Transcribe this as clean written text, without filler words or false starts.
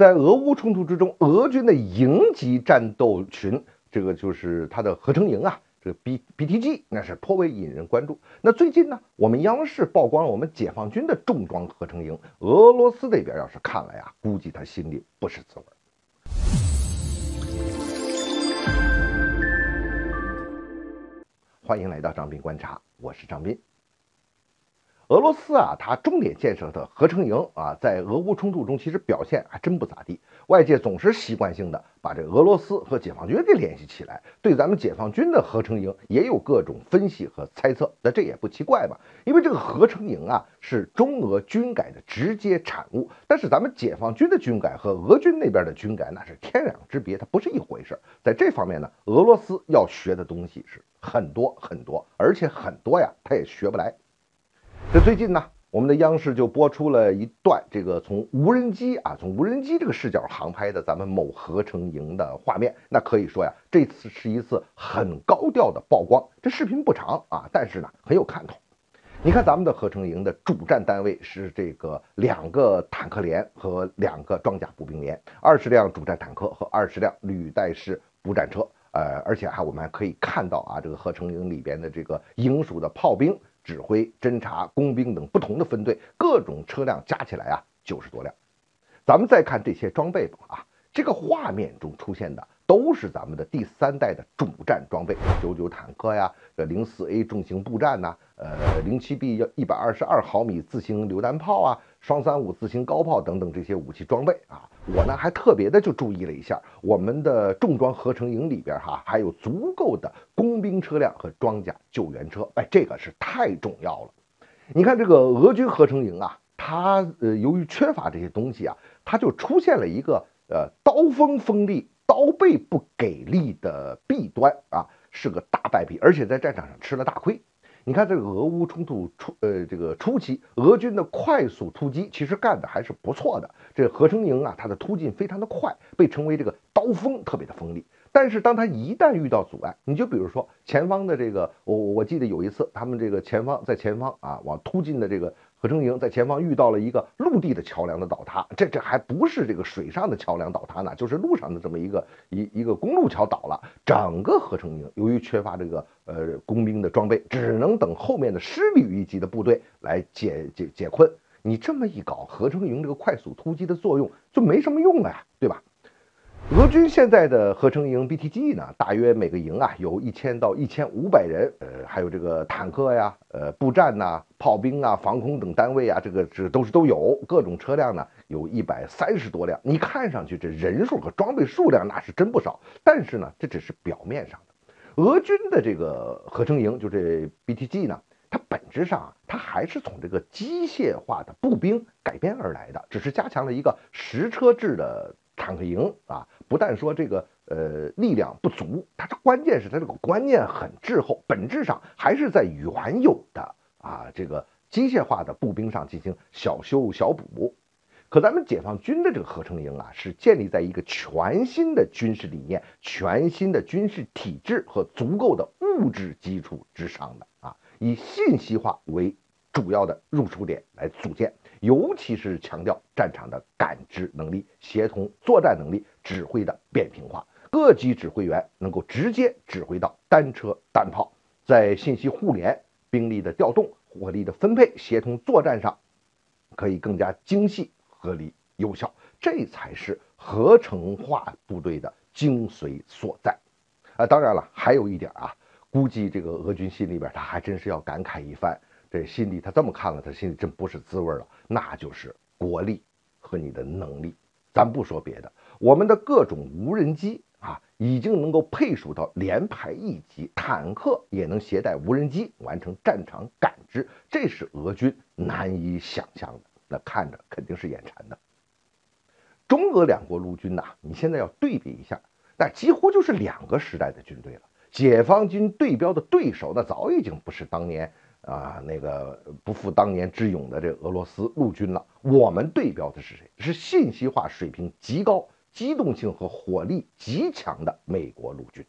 在俄乌冲突之中，俄军的营级战斗群，这个就是它的合成营啊，这个 BTG 那是颇为引人关注。那最近呢，我们央视曝光了我们解放军的重装合成营，俄罗斯那边要是看了呀，估计他心里不是滋味。欢迎来到张斌观察，我是张斌。俄罗斯啊，它重点建设的合成营啊，在俄乌冲突中其实表现还真不咋地。外界总是习惯性的把这俄罗斯和解放军给联系起来，对咱们解放军的合成营也有各种分析和猜测。那这也不奇怪嘛，因为这个合成营啊是中俄军改的直接产物。但是咱们解放军的军改和俄军那边的军改那是天壤之别，它不是一回事。在这方面呢，俄罗斯要学的东西是很多很多，而且很多呀，他也学不来。这最近呢，我们的央视就播出了一段这个从无人机这个视角航拍的咱们某合成营的画面。那可以说呀，这次是一次很高调的曝光。这视频不长啊，但是呢很有看头。你看咱们的合成营的主战单位是这个2个坦克连和2个装甲步兵连，20辆主战坦克和20辆履带式步战车。而且我们还可以看到啊，这个合成营里边的这个营属的炮兵、指挥、侦察、工兵等不同的分队，各种车辆加起来啊90多辆。咱们再看这些装备吧啊，这个画面中出现的都是咱们的第3代的主战装备，99坦克呀，这04A 重型步战呐，07B 122毫米自行榴弹炮啊，双35自行高炮等等这些武器装备啊。我呢还特别的就注意了一下，我们的重装合成营里边还有足够的工兵车辆和装甲救援车，这个是太重要了。你看这个俄军合成营啊，它由于缺乏这些东西啊，它就出现了一个刀锋锋利、刀背不给力的弊端啊，是个大败笔，而且在战场上吃了大亏。你看这个俄乌冲突初期，俄军的快速突击其实干的还是不错的。这个合成营啊，它的突进非常的快，被称为这个刀锋特别的锋利。但是当它一旦遇到阻碍，你就比如说前方的这个，我记得有一次他们这个前方啊往突进的这个合成营在前方遇到了一个陆地的桥梁的倒塌，这还不是这个水上的桥梁倒塌呢，就是路上的这么一个公路桥倒了。整个合成营由于缺乏这个工兵的装备，只能等后面的师旅一级的部队来解困。你这么一搞，合成营这个快速突击的作用就没什么用了呀，对吧？俄军现在的合成营 BTG 呢，大约每个营啊有1000到1500人，还有这个坦克呀、步战呐、炮兵啊、防空等单位啊，这都有，各种车辆呢有130多辆。你看上去这人数和装备数量那是真不少，但是呢，这只是表面上的。俄军的这个合成营，就这 BTG 呢，它本质上啊，它还是从这个机械化的步兵改编而来的，只是加强了一个10车制的坦克营啊。不但说这个力量不足，它这关键是它这个观念很滞后，本质上还是在原有的这个机械化的步兵上进行小修小补。可咱们解放军的这个合成营啊，是建立在一个全新的军事理念、全新的军事体制和足够的物质基础之上的啊，以信息化为主要的入手点来组建，尤其是强调战场的感知能力、协同作战能力、指挥的扁平化。各级指挥员能够直接指挥到单车单炮，在信息互联、兵力的调动、火力的分配、协同作战上可以更加精细、合理、有效，这才是合成化部队的精髓所在。当然了，还有一点啊，估计这个俄军心里边他还真是要感慨一番。这心里他这么看了，他心里真不是滋味了，那就是国力和你的能力。咱不说别的，我们的各种无人机已经能够配属到连排1级，坦克也能携带无人机完成战场感知，这是俄军难以想象的，那看着肯定是眼馋的。中俄2国陆军你现在要对比一下，那几乎就是2个时代的军队了。解放军对标的对手，那早已经不是当年那个不负当年之勇的这俄罗斯陆军了。我们对标的是谁？是信息化水平极高、机动性和火力极强的美国陆军。